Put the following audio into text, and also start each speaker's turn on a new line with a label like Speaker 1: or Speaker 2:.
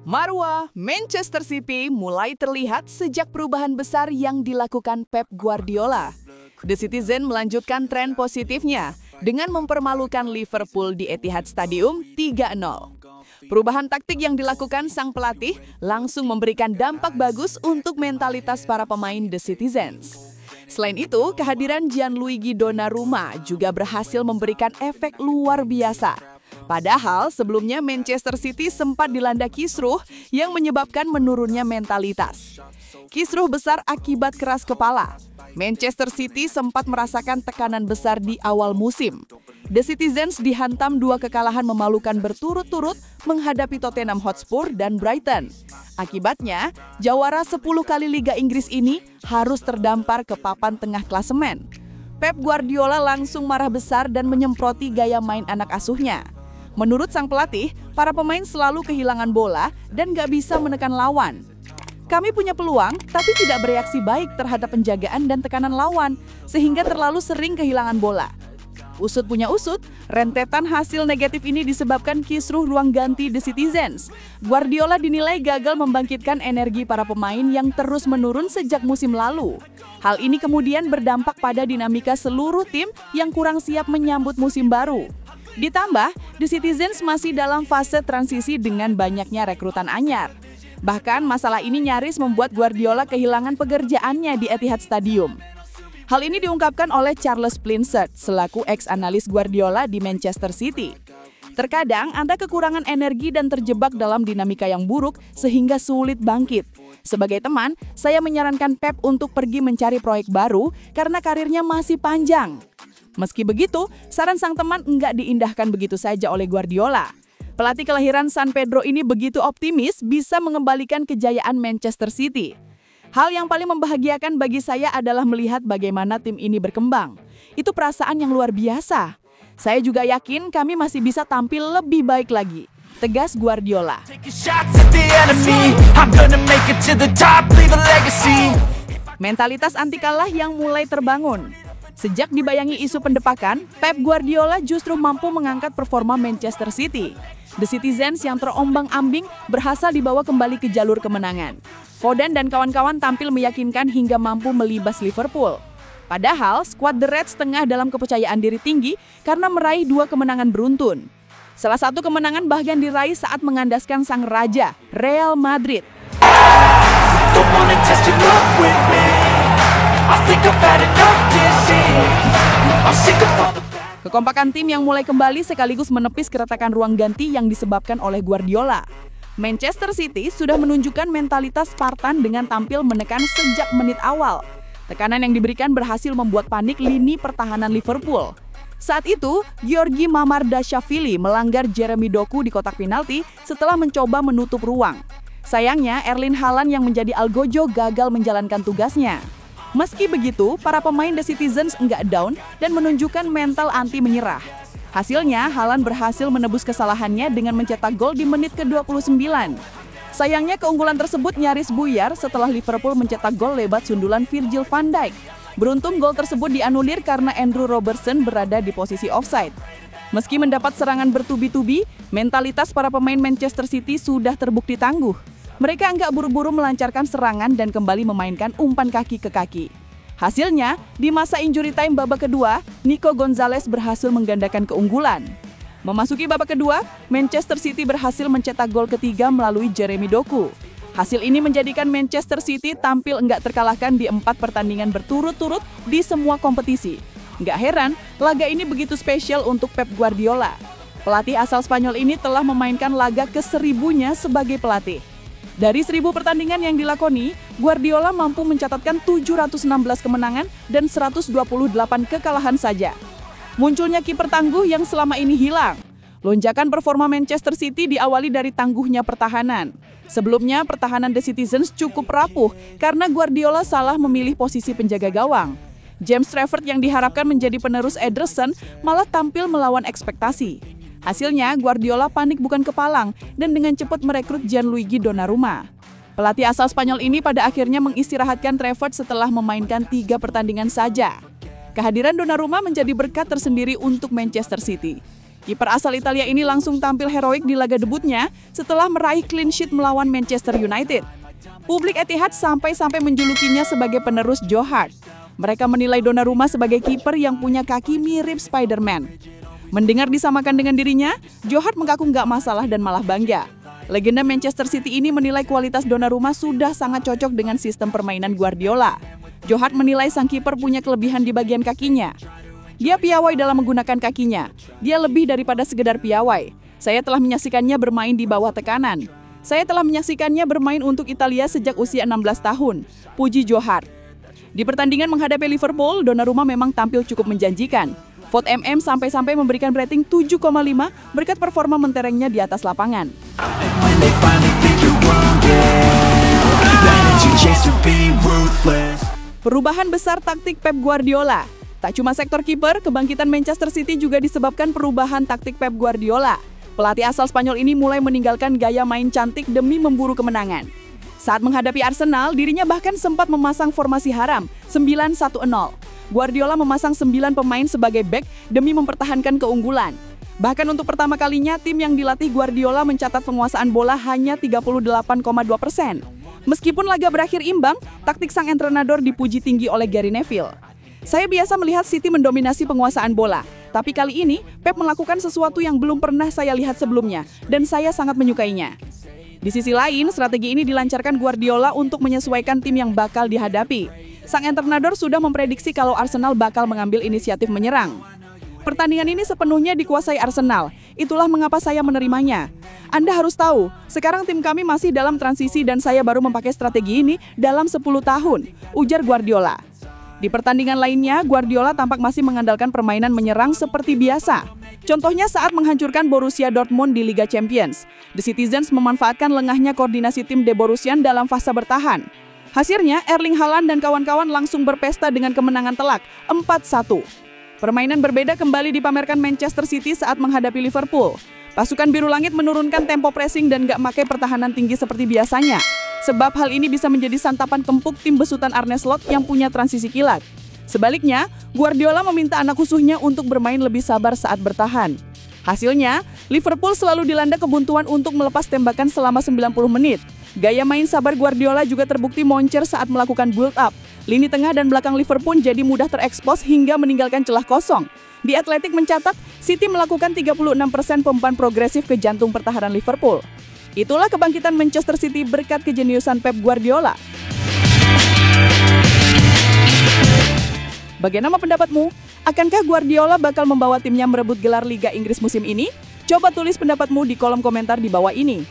Speaker 1: Marwah Manchester City mulai terlihat sejak perubahan besar yang dilakukan Pep Guardiola. The Citizen melanjutkan tren positifnya dengan mempermalukan Liverpool di Etihad Stadium 3-0. Perubahan taktik yang dilakukan sang pelatih langsung memberikan dampak bagus untuk mentalitas para pemain The Citizens. Selain itu, kehadiran Gianluigi Donnarumma juga berhasil memberikan efek luar biasa. Padahal sebelumnya Manchester City sempat dilanda kisruh yang menyebabkan menurunnya mentalitas. Kisruh besar akibat keras kepala. Manchester City sempat merasakan tekanan besar di awal musim. The Citizens dihantam 2 kekalahan memalukan berturut-turut menghadapi Tottenham Hotspur dan Brighton. Akibatnya, jawara 10 kali Liga Inggris ini harus terdampar ke papan tengah klasemen. Pep Guardiola langsung marah besar dan menyemproti gaya main anak asuhnya. Menurut sang pelatih, para pemain selalu kehilangan bola dan gak bisa menekan lawan. Kami punya peluang, tapi tidak bereaksi baik terhadap penjagaan dan tekanan lawan, sehingga terlalu sering kehilangan bola. Usut punya usut, rentetan hasil negatif ini disebabkan kisruh ruang ganti The Citizens. Guardiola dinilai gagal membangkitkan energi para pemain yang terus menurun sejak musim lalu. Hal ini kemudian berdampak pada dinamika seluruh tim yang kurang siap menyambut musim baru. Ditambah, The Citizens masih dalam fase transisi dengan banyaknya rekrutan anyar. Bahkan masalah ini nyaris membuat Guardiola kehilangan pekerjaannya di Etihad Stadium. Hal ini diungkapkan oleh Charles Plinsert selaku ex-analis Guardiola di Manchester City. Terkadang Anda kekurangan energi dan terjebak dalam dinamika yang buruk sehingga sulit bangkit. Sebagai teman, saya menyarankan Pep untuk pergi mencari proyek baru karena karirnya masih panjang. Meski begitu, saran sang teman enggak diindahkan begitu saja oleh Guardiola. Pelatih kelahiran San Pedro ini begitu optimis bisa mengembalikan kejayaan Manchester City. Hal yang paling membahagiakan bagi saya adalah melihat bagaimana tim ini berkembang. Itu perasaan yang luar biasa. Saya juga yakin kami masih bisa tampil lebih baik lagi, tegas Guardiola. Mentalitas anti kalah yang mulai terbangun. Sejak dibayangi isu pendepakan, Pep Guardiola justru mampu mengangkat performa Manchester City. The Citizens yang terombang-ambing berhasil dibawa kembali ke jalur kemenangan. Foden dan kawan-kawan tampil meyakinkan hingga mampu melibas Liverpool. Padahal, skuad The Reds tengah dalam kepercayaan diri tinggi karena meraih 2 kemenangan beruntun. Salah satu kemenangan bahkan diraih saat mengandaskan sang raja, Real Madrid. Kekompakan tim yang mulai kembali sekaligus menepis keretakan ruang ganti yang disebabkan oleh Guardiola. Manchester City sudah menunjukkan mentalitas Spartan dengan tampil menekan sejak menit awal. Tekanan yang diberikan berhasil membuat panik lini pertahanan Liverpool. Saat itu, Giorgi Mamardashvili melanggar Jeremy Doku di kotak penalti setelah mencoba menutup ruang. Sayangnya, Erling Haaland yang menjadi algojo gagal menjalankan tugasnya. Meski begitu, para pemain The Citizens enggak down dan menunjukkan mental anti menyerah. Hasilnya, Haaland berhasil menebus kesalahannya dengan mencetak gol di menit ke-29. Sayangnya, keunggulan tersebut nyaris buyar setelah Liverpool mencetak gol lewat sundulan Virgil van Dijk. Beruntung gol tersebut dianulir karena Andrew Robertson berada di posisi offside. Meski mendapat serangan bertubi-tubi, mentalitas para pemain Manchester City sudah terbukti tangguh. Mereka enggak buru-buru melancarkan serangan dan kembali memainkan umpan kaki ke kaki. Hasilnya, di masa injury time babak kedua, Nico Gonzalez berhasil menggandakan keunggulan. Memasuki babak kedua, Manchester City berhasil mencetak gol ketiga melalui Jeremy Doku. Hasil ini menjadikan Manchester City tampil enggak terkalahkan di 4 pertandingan berturut-turut di semua kompetisi. Enggak heran, laga ini begitu spesial untuk Pep Guardiola. Pelatih asal Spanyol ini telah memainkan laga ke-1000-nya sebagai pelatih. Dari 1000 pertandingan yang dilakoni, Guardiola mampu mencatatkan 716 kemenangan dan 128 kekalahan saja. Munculnya kiper tangguh yang selama ini hilang. Lonjakan performa Manchester City diawali dari tangguhnya pertahanan. Sebelumnya, pertahanan The Citizens cukup rapuh karena Guardiola salah memilih posisi penjaga gawang. James Trafford yang diharapkan menjadi penerus Ederson malah tampil melawan ekspektasi. Hasilnya, Guardiola panik bukan kepalang dan dengan cepat merekrut Gianluigi Donnarumma. Pelatih asal Spanyol ini pada akhirnya mengistirahatkan Trafford setelah memainkan 3 pertandingan saja. Kehadiran Donnarumma menjadi berkat tersendiri untuk Manchester City. Kiper asal Italia ini langsung tampil heroik di laga debutnya setelah meraih clean sheet melawan Manchester United. Publik Etihad sampai-sampai menjulukinya sebagai penerus Joe Hart. Mereka menilai Donnarumma sebagai kiper yang punya kaki mirip Spider-Man. Mendengar disamakan dengan dirinya, Joe Hart mengaku nggak masalah dan malah bangga. Legenda Manchester City ini menilai kualitas Donnarumma sudah sangat cocok dengan sistem permainan Guardiola. Joe Hart menilai sang kiper punya kelebihan di bagian kakinya. Dia piawai dalam menggunakan kakinya. Dia lebih daripada sekedar piawai. Saya telah menyaksikannya bermain di bawah tekanan. Saya telah menyaksikannya bermain untuk Italia sejak usia 16 tahun. Puji Joe Hart. Di pertandingan menghadapi Liverpool, Donnarumma memang tampil cukup menjanjikan. Vote MM sampai-sampai memberikan rating 7,5 berkat performa menterengnya di atas lapangan. Perubahan besar taktik Pep Guardiola. Tak cuma sektor kiper, kebangkitan Manchester City juga disebabkan perubahan taktik Pep Guardiola. Pelatih asal Spanyol ini mulai meninggalkan gaya main cantik demi memburu kemenangan. Saat menghadapi Arsenal, dirinya bahkan sempat memasang formasi haram 9-1-0. Guardiola memasang 9 pemain sebagai bek demi mempertahankan keunggulan. Bahkan untuk pertama kalinya, tim yang dilatih Guardiola mencatat penguasaan bola hanya 38,2%. Meskipun laga berakhir imbang, taktik sang entrenador dipuji tinggi oleh Gary Neville. Saya biasa melihat City mendominasi penguasaan bola, tapi kali ini Pep melakukan sesuatu yang belum pernah saya lihat sebelumnya, dan saya sangat menyukainya. Di sisi lain, strategi ini dilancarkan Guardiola untuk menyesuaikan tim yang bakal dihadapi. Sang entrenador sudah memprediksi kalau Arsenal bakal mengambil inisiatif menyerang. Pertandingan ini sepenuhnya dikuasai Arsenal, itulah mengapa saya menerimanya. Anda harus tahu, sekarang tim kami masih dalam transisi dan saya baru memakai strategi ini dalam 10 tahun, ujar Guardiola. Di pertandingan lainnya, Guardiola tampak masih mengandalkan permainan menyerang seperti biasa. Contohnya saat menghancurkan Borussia Dortmund di Liga Champions. The Citizens memanfaatkan lengahnya koordinasi tim The Borussian dalam fase bertahan. Hasilnya, Erling Haaland dan kawan-kawan langsung berpesta dengan kemenangan telak 4-1. Permainan berbeda kembali dipamerkan Manchester City saat menghadapi Liverpool. Pasukan Biru Langit menurunkan tempo pressing dan gak pakai pertahanan tinggi seperti biasanya. Sebab hal ini bisa menjadi santapan empuk tim besutan Arne Slot yang punya transisi kilat. Sebaliknya, Guardiola meminta anak asuhnya untuk bermain lebih sabar saat bertahan. Hasilnya, Liverpool selalu dilanda kebuntuan untuk melepas tembakan selama 90 menit. Gaya main sabar Guardiola juga terbukti moncer saat melakukan build-up. Lini tengah dan belakang Liverpool jadi mudah terekspos hingga meninggalkan celah kosong. The Athletic mencatat, City melakukan 36% umpan progresif ke jantung pertahanan Liverpool. Itulah kebangkitan Manchester City berkat kejeniusan Pep Guardiola. Bagaimana pendapatmu? Akankah Guardiola bakal membawa timnya merebut gelar Liga Inggris musim ini? Coba tulis pendapatmu di kolom komentar di bawah ini.